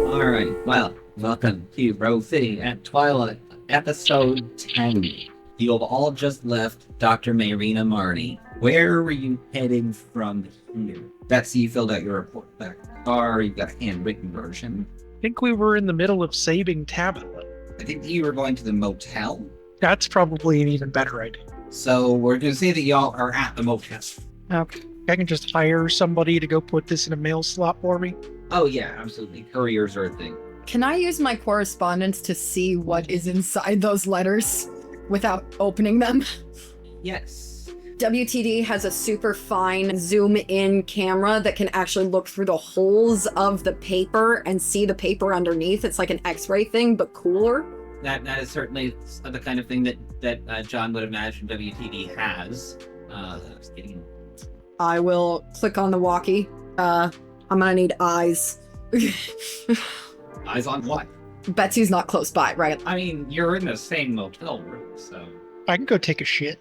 Alright, well, welcome to Rose City at Twilight, episode 10. You have all just left Doctor Mayrina Marnie. Where were you heading from here? Betsy, you filled out your report back. Or you got a handwritten version. I think we were in the middle of saving Tabitha. I think you were going to the motel. That's probably an even better idea. So we're going to say that y'all are at the motel. Okay. I can just hire somebody to go put this in a mail slot for me. Oh yeah, absolutely. Couriers are a thing. Can I use my correspondence to see what is inside those letters without opening them? Yes. WTD has a super fine zoom in camera that can actually look through the holes of the paper and see the paper underneath. It's like an x-ray thing, but cooler. That is certainly the kind of thing that John would imagine WTD has. Just kidding. I will click on the walkie. I'm gonna need eyes. Eyes on what? Betsy's not close by, right? I mean, you're in the same motel room, so... I can go take a shit.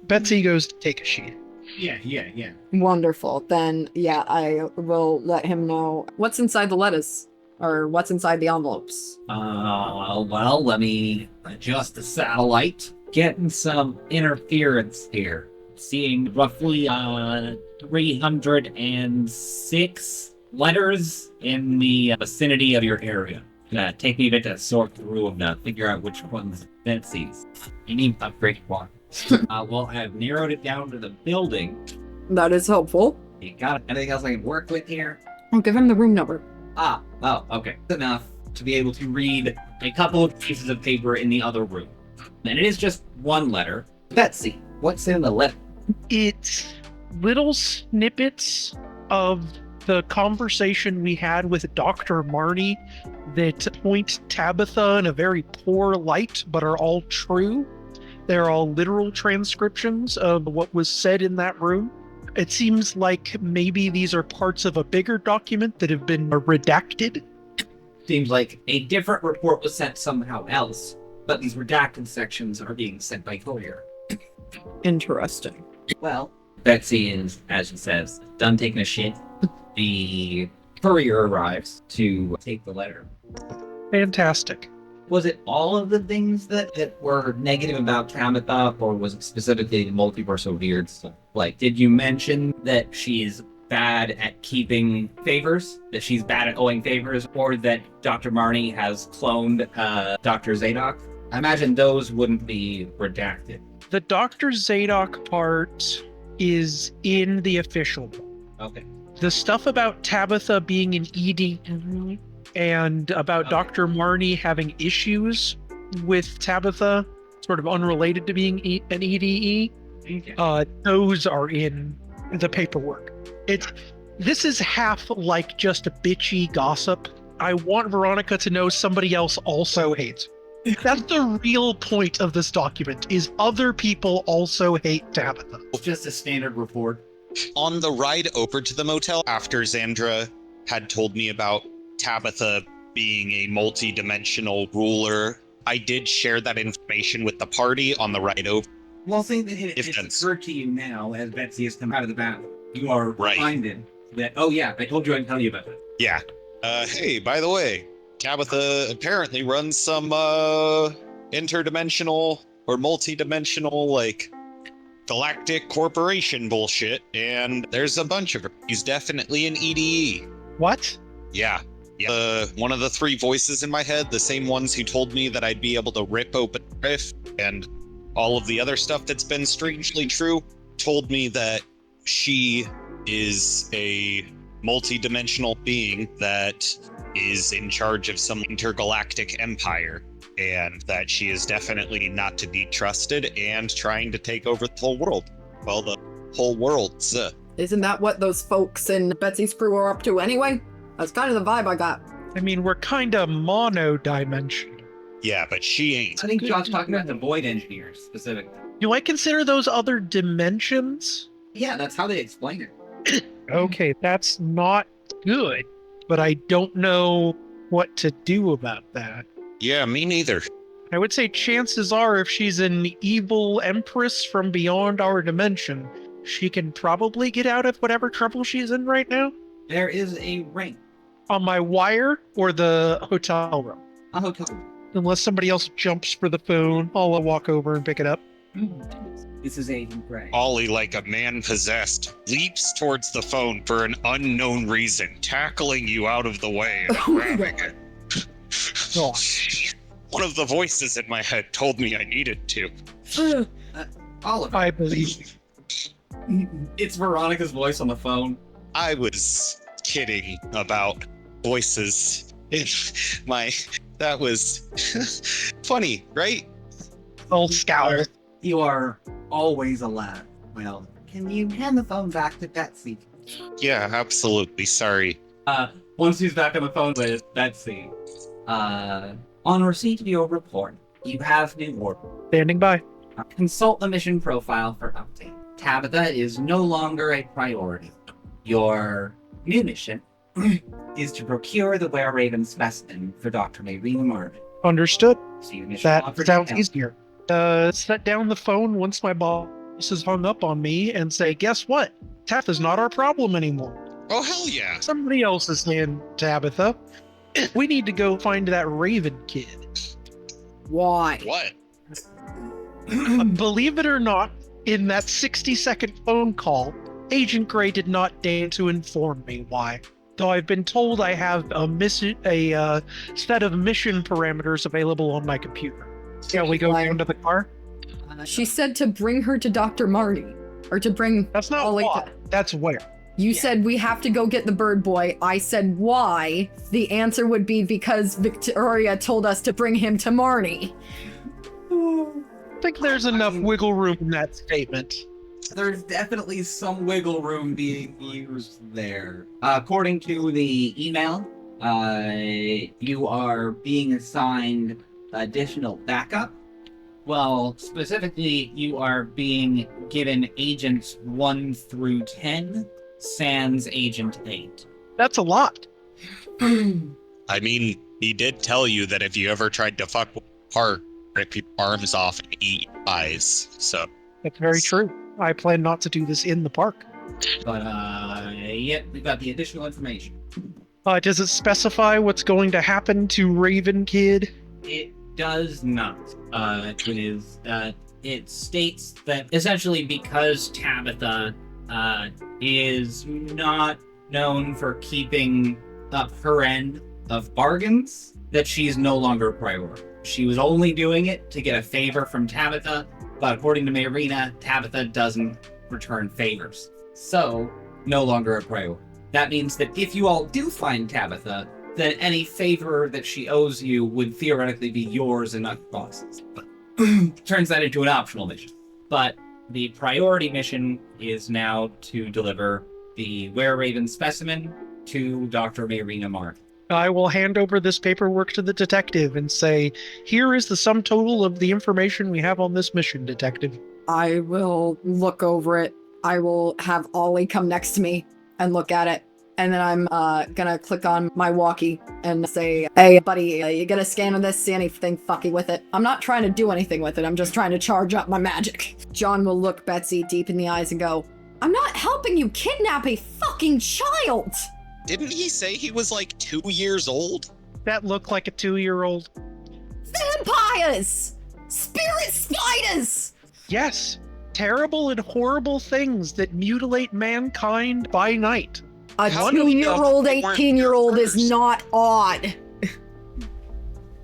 Betsy goes to take a shit. Yeah. Wonderful. Then, yeah, I will let him know what's inside the lettuce. Or what's inside the envelopes. Well, let me adjust the satellite. Getting some interference here. Seeing roughly 306 letters in the vicinity of your area. Take me a bit to sort through them to figure out which one's Betsy's. You need to upgrade one. Well, I've narrowed it down to the building. That is helpful. You got anything else I can work with here? I'll give him the room number. Okay. That's enough to be able to read a couple of pieces of paper in the other room. And it is just one letter. Betsy, what's in the letter? It's little snippets of the conversation we had with Doctor Marnie that point Tabitha in a very poor light, but are all true. They're all literal transcriptions of what was said in that room. It seems like maybe these are parts of a bigger document that have been redacted. Seems like a different report was sent somehow else, but these redacted sections are being sent by courier. Interesting. Well, Betsy is, as she says, done taking a shit. The courier arrives to take the letter. Fantastic. Was it all of the things that were negative about Tabitha, or was it specifically the multiverse of weird stuff? Like, did you mention that she's bad at keeping favors, that she's bad at owing favors, or that Dr. Marnie has cloned Dr. Zadok? I imagine those wouldn't be redacted. The Dr. Zadok part is in the official one. Okay. The stuff about Tabitha being an ED and about Dr. Marnie having issues with Tabitha, sort of unrelated to being an EDE, those are in the paperwork. This is half like just a bitchy gossip. I want Veronica to know somebody else also hates. That's the real point of this document, is other people also hate Tabitha. Just a standard report. On the ride over to the motel, after Xandra had told me about Tabitha being a multi-dimensional ruler, I did share that information with the party on the ride over. Well, see, it's occurred to you now, as Betsy has come out of the bathroom. You are reminded that, oh yeah, I told you I'd tell you about it. Yeah. Hey, by the way, Tabitha apparently runs some interdimensional or multi-dimensional, like, galactic corporation bullshit, and there's a bunch of her. She's definitely an EDE. What? Yeah. One of the three voices in my head, the same ones who told me that I'd be able to rip open a rift and all of the other stuff that's been strangely true, told me that she is a multi-dimensional being that is in charge of some intergalactic empire, and that she is definitely not to be trusted and trying to take over the whole world. Well, the whole world's... Isn't that what those folks in Betsy's crew are up to anyway? That's kind of the vibe I got. I mean, we're kind of mono-dimensional. Yeah, but she ain't. I think John's talking about the void engineers, specifically. Do I consider those other dimensions? Yeah, that's how they explain it. Okay, that's not good, but I don't know what to do about that. Yeah, me neither. I would say chances are if she's an evil empress from beyond our dimension, she can probably get out of whatever trouble she's in right now? There is a ring. On my wire or the hotel room? A hotel room. Unless somebody else jumps for the phone, I'll walk over and pick it up. This is Agent Gray. Ollie, like a man possessed, leaps towards the phone for an unknown reason, tackling you out of the way and grabbing it. One of the voices in my head told me I needed to. Oliver. I believe. It's Veronica's voice on the phone. I was kidding about voices. That was funny, right? Old scowl. You are always a lad. Well, can you hand the phone back to Betsy? Yeah, absolutely. Sorry. Once he's back on the phone with Betsy, on receipt of your report, you have new order. Standing by. Consult the mission profile for update. Tabitha is no longer a priority. Your new mission is to procure the were-raven specimen for Doctor Mayrina Marnie. Understood. See your mission That offered sounds now. easier. Set down the phone once my boss has hung up on me and say, guess what? Tabitha's not our problem anymore. Oh, hell yeah. Somebody else is saying, Tabitha, we need to go find that Raven kid. Why? What? Believe it or not, in that 60-second phone call, Agent Gray did not deign to inform me why. Though I've been told I have a set of mission parameters available on my computer. Shall we go down to the car? She said to bring her to Dr. Marnie. Or to bring That's not Ollie why. to- That's where. You said we have to go get the bird boy. I said why. The answer would be because Victoria told us to bring him to Marnie. I think there's enough wiggle room in that statement. There's definitely some wiggle room being used there. According to the email, you are being assigned additional backup. Well, specifically, you are being given agents 1 through 10, sans agent 8. That's a lot. I mean, he did tell you that if you ever tried to fuck with Park, rip your arms off and eat your eyes. So That's very true. I plan not to do this in the park. But, yeah, we've got the additional information. Does it specify what's going to happen to Raven Kid? It does not. It states that essentially because Tabitha is not known for keeping up her end of bargains, that she's no longer a priority. She was only doing it to get a favor from Tabitha, but according to Mayrina, Tabitha doesn't return favors. So, no longer a priority. That means that if you all do find Tabitha, then any favor that she owes you would theoretically be yours and not boss's. But turns that into an optional mission. But the priority mission is now to deliver the were-raven specimen to Dr. Mayrina Marnie. I will hand over this paperwork to the detective and say, here is the sum total of the information we have on this mission, detective. I will look over it. I will have Ollie come next to me and look at it. And then I'm gonna click on my walkie and say, hey, buddy, you get a scan of this? See anything fucky with it? I'm not trying to do anything with it. I'm just trying to charge up my magic. John will look Betsy deep in the eyes and go, I'm not helping you kidnap a fucking child! didn't he say he was like 2 years old? That looked like a 2-year-old. Vampires! Spirit spiders! Yes, terrible and horrible things that mutilate mankind by night. A How do we know 2-year-old, they weren't 18-year-old here is first? not odd.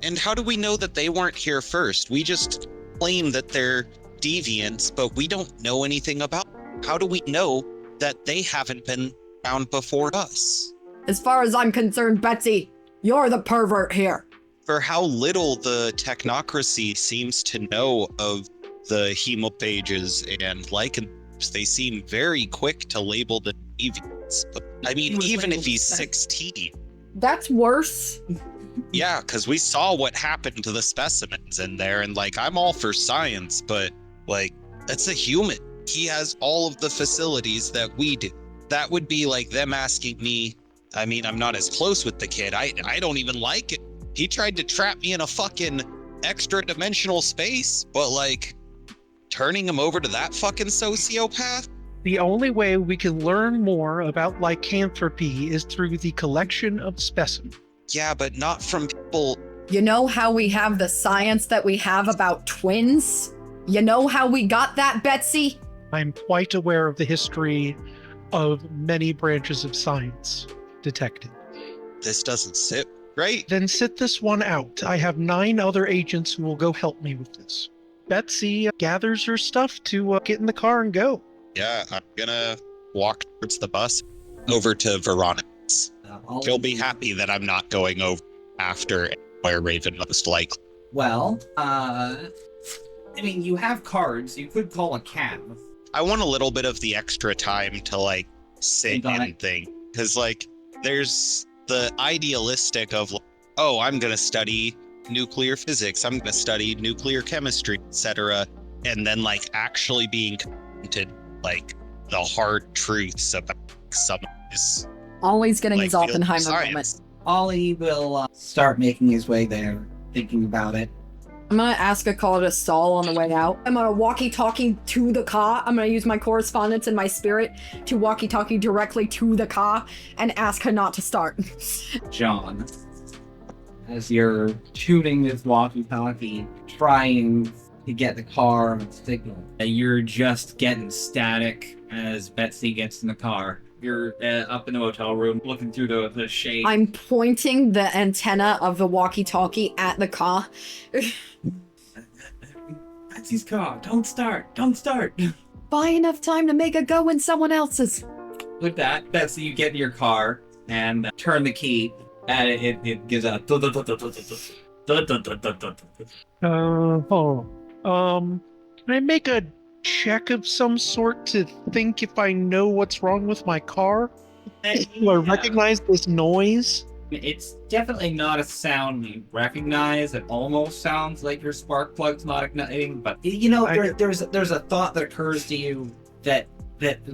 And how do we know that they weren't here first? We just claim that they're deviants, but we don't know anything about them. How do we know that they haven't been around before us? As far as I'm concerned, Betsy, you're the pervert here. For how little the technocracy seems to know of the hemophages and lycanthropes, they seem very quick to label the deviants. But I mean, He was even if labeled he's sex. 16, That's worse. yeah, because we saw what happened to the specimens in there, and like, I'm all for science, but like, that's a human. He has all of the facilities that we do. That would be like them asking me, I mean, I'm not as close with the kid. I don't even like it. He tried to trap me in a fucking extra dimensional space, but like, turning him over to that fucking sociopath? The only way we can learn more about lycanthropy is through the collection of specimens. Yeah, but not from people. You know how we have the science that we have about twins? You know how we got that, Betsy? I'm quite aware of the history of many branches of science, Detective. This doesn't sit right. Then sit this one out. I have 9 other agents who will go help me with this. Betsy gathers her stuff to get in the car and go. Yeah, I'm gonna walk towards the bus over to Veronica's. She'll be happy that I'm not going over after where Raven most likely. Well, I mean, you have cards. You could call a cab. I want a little bit of the extra time to like sit and think, because like there's the idealistic of like, oh, I'm gonna study nuclear physics, I'm gonna study nuclear chemistry, etc., and then like actually being confronted like the hard truths about some of this. Always getting Like, his field of Oppenheimer science. moment. Ollie will start making his way there, thinking about it. I'm gonna ask a caller to stall on the way out. I'm gonna walkie-talkie to the car. I'm gonna use my correspondence and my spirit to walkie-talkie directly to the car and ask her not to start. John, as you're tuning this walkie-talkie, trying to get the car on signal, you're just getting static as Betsy gets in the car. You're up in the motel room, looking through the shade. I'm pointing the antenna of the walkie-talkie at the car. Betsy's car. Don't start. Don't start. Buy enough time to make it go in someone else's. With that, Betsy, you get in your car and turn the key, and it gives a. Can I make a check of some sort to think if I know what's wrong with my car? Do I recognize this noise? It's definitely not a sound you recognize. It almost sounds like your spark plug's not igniting, but you know, there's a thought that occurs to you that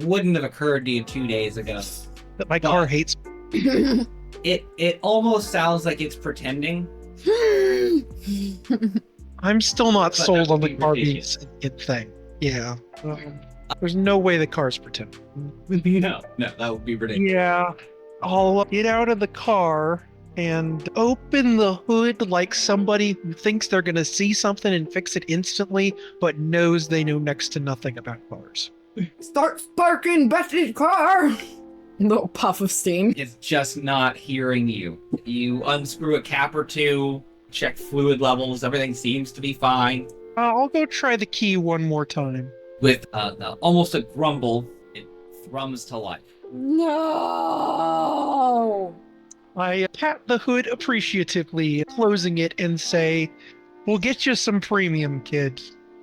wouldn't have occurred to you 2 days ago. That my car hates. It almost sounds like it's pretending. I'm still not But sold that on would the be car being a ridiculous. sentient thing. Yeah. There's no way the car's pretending. No, that would be ridiculous. Yeah. I'll get out of the car and open the hood like somebody who thinks they're going to see something and fix it instantly, but knows they know next to nothing about cars. Start sparking Betsy's car! Little puff of steam. It's just not hearing you. You unscrew a cap or two, check fluid levels, everything seems to be fine. I'll go try the key one more time. With almost a grumble, it thrums to life. No! I pat the hood appreciatively, closing it, and say, "We'll get you some premium, kid."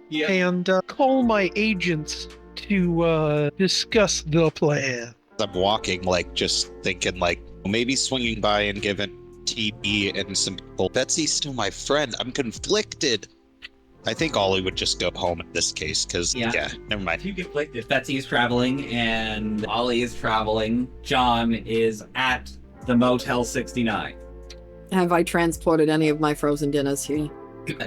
Yeah. And call my agents to discuss the plan. I'm walking, like, just thinking, like, maybe swinging by and giving TB and some people. Betsy's still my friend. I'm conflicted. I think Ollie would just go home in this case, because, yeah, never mind. You conflicted. Betsy is traveling, and Ollie is traveling. John is at the Motel 69. Have I transported any of my frozen dinners here?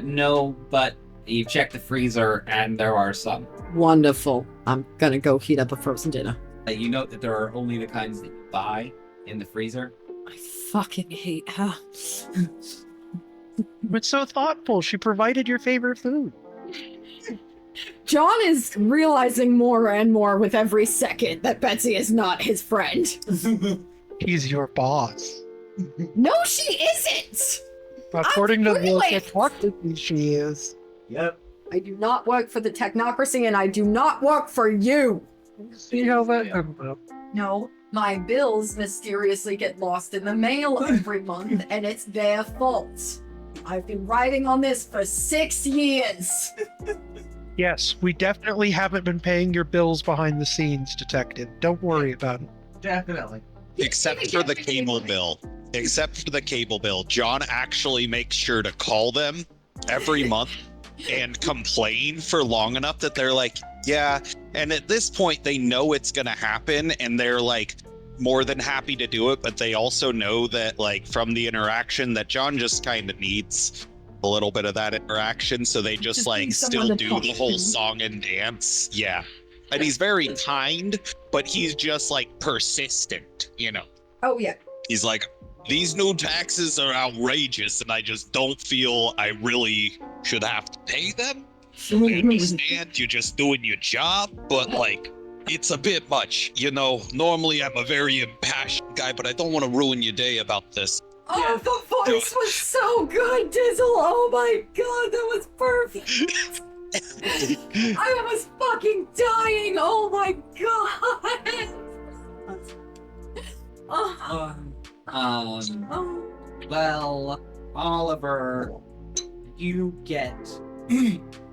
No, but you checked the freezer, and there are some. Wonderful. I'm gonna go heat up a frozen dinner. You note that there are only the kinds that you buy in the freezer. I fucking hate her. But so thoughtful. She provided your favorite food. John is realizing more and more with every second that Betsy is not his friend. She's your boss. No, she isn't! According to the really- that talked to me, she is. Yep. I do not work for the Technocracy, and I do not work for you! See how that ends up. No, my bills mysteriously get lost in the mail every month, and it's their fault. I've been writing on this for 6 years. Yes, we definitely haven't been paying your bills behind the scenes, Detective. Don't worry about it. Definitely. Except for the cable bill. Except for the cable bill. John actually makes sure to call them every month and complain for long enough that they're like, yeah. And at this point, they know it's going to happen, and they're like more than happy to do it. But they also know that, like, from the interaction, that John just kind of needs a little bit of that interaction. So they just like needs still someone to do talk the whole to. song and dance. Yeah. And he's very kind, but he's just like persistent, you know? Oh, yeah. He's like, these new taxes are outrageous, and I just don't feel I really should have to pay them. I understand you're just doing your job, but like, it's a bit much. You know, normally I'm a very impassioned guy, but I don't want to ruin your day about this. Oh, the voice was so good, Dizzle. Oh my god, that was perfect. I was fucking dying. Oh my god. Oh. Well, Oliver, you get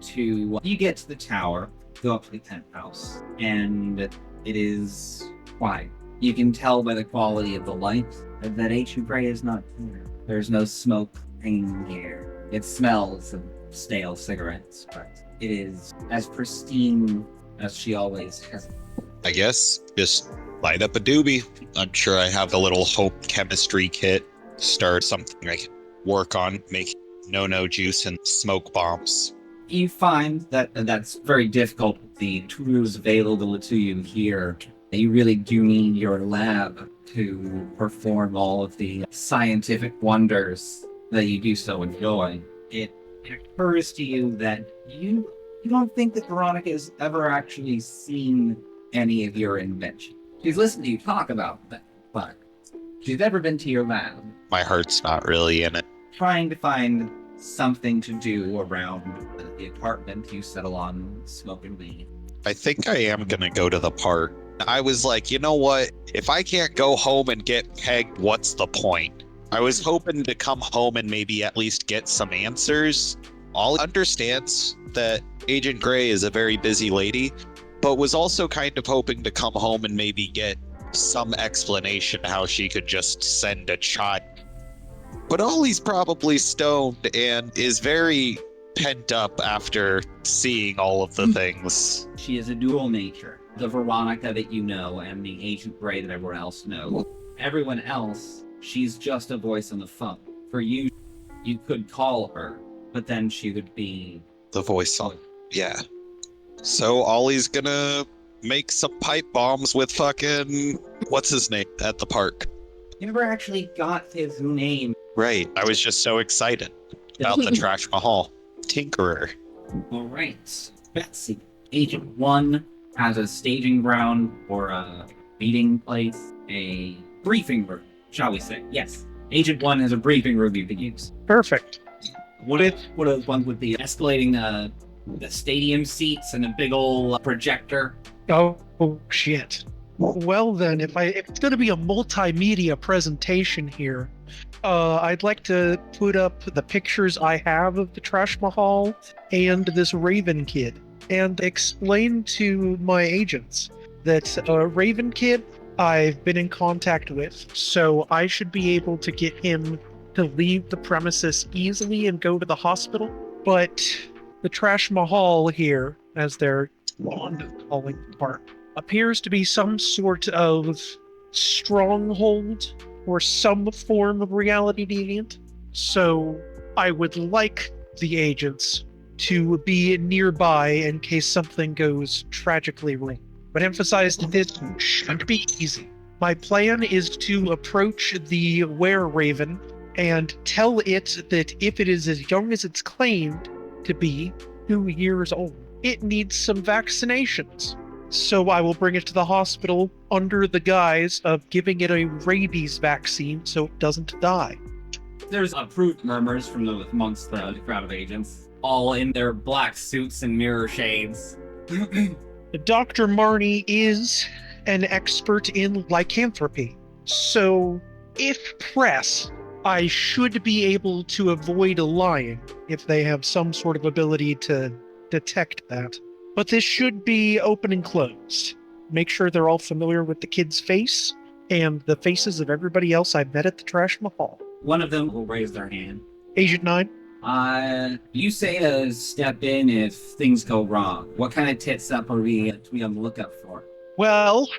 to the tower, go up to the penthouse, and it is quiet. You can tell by the quality of the light that Ancient Grey is not here. There's no smoke hanging in the air. It smells of stale cigarettes, but it is as pristine as she always has. I guess just light up a doobie. I'm sure I have the little hope chemistry kit. Start something I can work on, make no juice and smoke bombs. You find that that's very difficult with the tools available to you here. You really do need your lab to perform all of the scientific wonders that you do so enjoy. It occurs to you that you don't think that Veronica has ever actually seen any of your invention. She's listened to you talk about them, but she's never been to your lab. My heart's not really in it. Trying to find something to do around the apartment you settle on smoking weed. I think I am gonna go to the park. I was like, you know what? If I can't go home and get pegged, what's the point? I was hoping to come home and maybe at least get some answers. All understands that Agent Grey is a very busy lady, but was also kind of hoping to come home and maybe get some explanation how she could just send a child. But Ollie's probably stoned and is very pent up after seeing all of the things. She is a dual nature. The Veronica that you know and the Agent Grey that everyone else knows. Everyone else, she's just a voice on the phone. For you, you could call her, but then she would be... The voice on... Yeah. So Ollie's gonna make some pipe bombs with fucking... What's his name at the park? You never actually got his name. Right. I was just so excited about the Trash Mahal. Tinkerer. Alright. Betsy. Agent 1 has a staging ground or a meeting place, a briefing room, shall we say. Yes. Agent 1 has a briefing room you can use. Perfect. What if one with the escalating the stadium seats and a big old projector? Oh shit. Well then, if it's going to be a multimedia presentation here, I'd like to put up the pictures I have of the Trash Mahal and this Raven Kid, and explain to my agents that Raven Kid I've been in contact with, so I should be able to get him to leave the premises easily and go to the hospital. But the Trash Mahal here, as they're fond of calling the park, appears to be some sort of stronghold or some form of reality deviant. So I would like the agents to be nearby in case something goes tragically wrong. But emphasize that this shouldn't be easy. My plan is to approach the were-raven and tell it that if it is as young as it's claimed to be, 2 years old, it needs some vaccinations. So I will bring it to the hospital under the guise of giving it a rabies vaccine so it doesn't die. There's approved murmurs from amongst the crowd of agents, all in their black suits and mirror shades. Dr. Marnie is an expert in lycanthropy, so if pressed, I should be able to avoid lying if they have some sort of ability to detect that. But this should be open and closed. Make sure they're all familiar with the kid's face and the faces of everybody else I've met at the Trash Mahal. One of them will raise their hand. Agent 9? You say to step in if things go wrong. What kind of tits up are we on the lookout for? Well,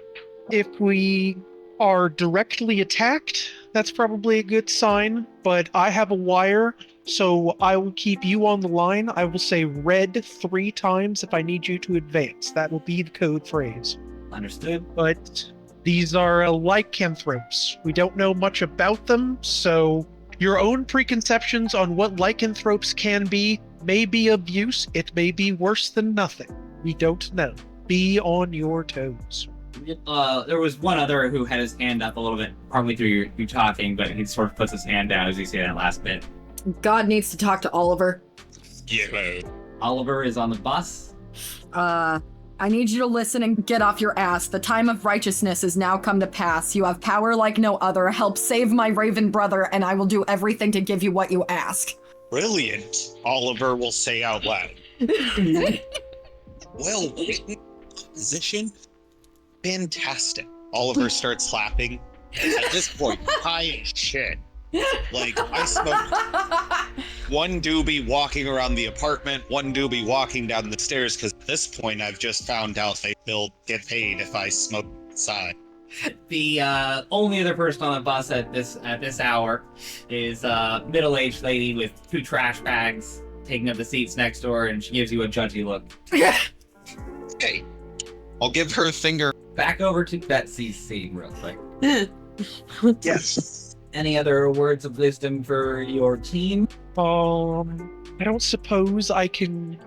if we are directly attacked, That's probably a good sign, but I have a wire, so I will keep you on the line. I will say red 3 times if I need you to advance. That will be the code phrase. Understood. But these are lycanthropes. We don't know much about them, so your own preconceptions on what lycanthropes can be may be of use. It may be worse than nothing. We don't know. Be on your toes. There was one other who had his hand up a little bit partly through you talking, but he sort of puts his hand down as you say that last bit. God needs to talk to Oliver. Yeah. Oliver is on the bus. I need you to listen and get off your ass. The time of righteousness has now come to pass. You have power like no other. Help save my raven brother, and I will do everything to give you what you ask. Brilliant, Oliver will say out loud. Well written position. Fantastic. Oliver starts clapping. At this point, high as shit. Like, I smoked one doobie walking around the apartment, one doobie walking down the stairs, because at this point I've just found out they will get paid if I smoke outside. The only other person on the bus at this hour is a middle-aged lady with 2 trash bags taking up the seats next door, and she gives you a judgy look. Okay. I'll give her a finger. Back over to Betsy's seat real quick. Yes. Any other words of wisdom for your team? I don't suppose I can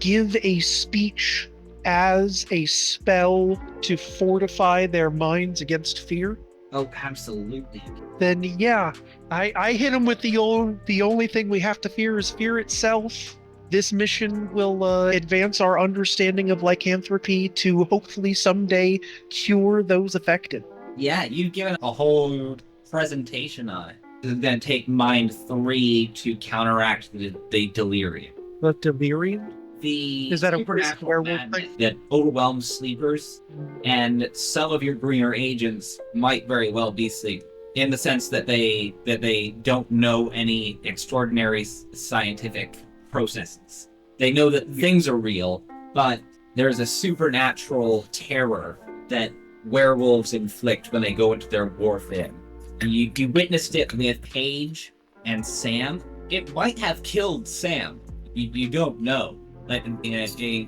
give a speech as a spell to fortify their minds against fear. Oh, absolutely. Then yeah, I hit them with the only thing we have to fear is fear itself. This mission will advance our understanding of lycanthropy to hopefully someday cure those affected. Yeah, you've given a whole presentation on it. It's going to take mind 3 to counteract the delirium. The delirium? Is that a supernatural werewolf madness thing? that overwhelms sleepers, and some of your greener agents might very well be sleeping, in the sense that they don't know any extraordinary scientific processes. They know that things are real, but there's a supernatural terror that werewolves inflict when they go into their warfare. And you witnessed it with Paige and Sam. It might have killed Sam. You don't know. Like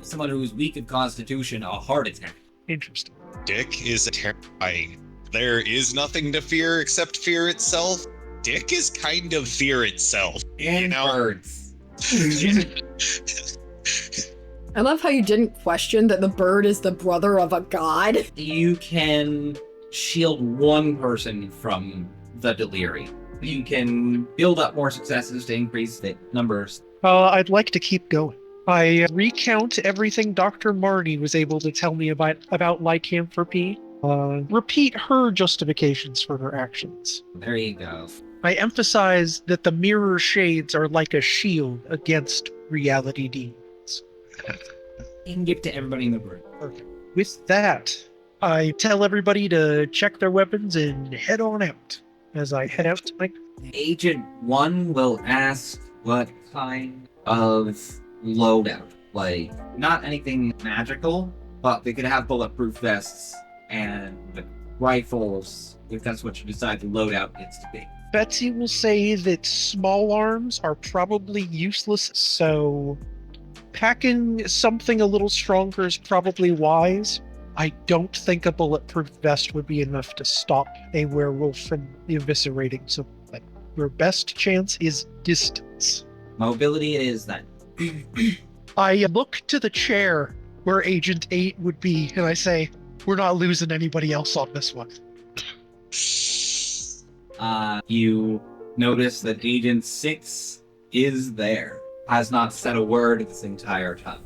someone who's weak of constitution, a heart attack. Interesting. Dick is terrifying. There is nothing to fear except fear itself. Dick is kind of fear itself. And birds. I love how you didn't question that the bird is the brother of a god. You can shield one person from the delirium. You can build up more successes to increase the numbers. I'd like to keep going. I recount everything Dr. Marnie was able to tell me about lycanthropy. Repeat her justifications for her actions. There you go. I emphasize that the mirror shades are like a shield against reality demons. You can give it to everybody in the room. Perfect. With that, I tell everybody to check their weapons and head on out. As I head out to my... Agent 1 will ask what kind of loadout. Like, not anything magical, but they could have bulletproof vests and rifles, if that's what you decide the loadout needs to be. Betsy will say that small arms are probably useless, so packing something a little stronger is probably wise. I don't think a bulletproof vest would be enough to stop a werewolf from eviscerating, so like, your best chance is distance. Mobility it is then. I look to the chair where Agent 8 would be, and I say, we're not losing anybody else on this one. You notice that Agent 6 is there. Has not said a word this entire time.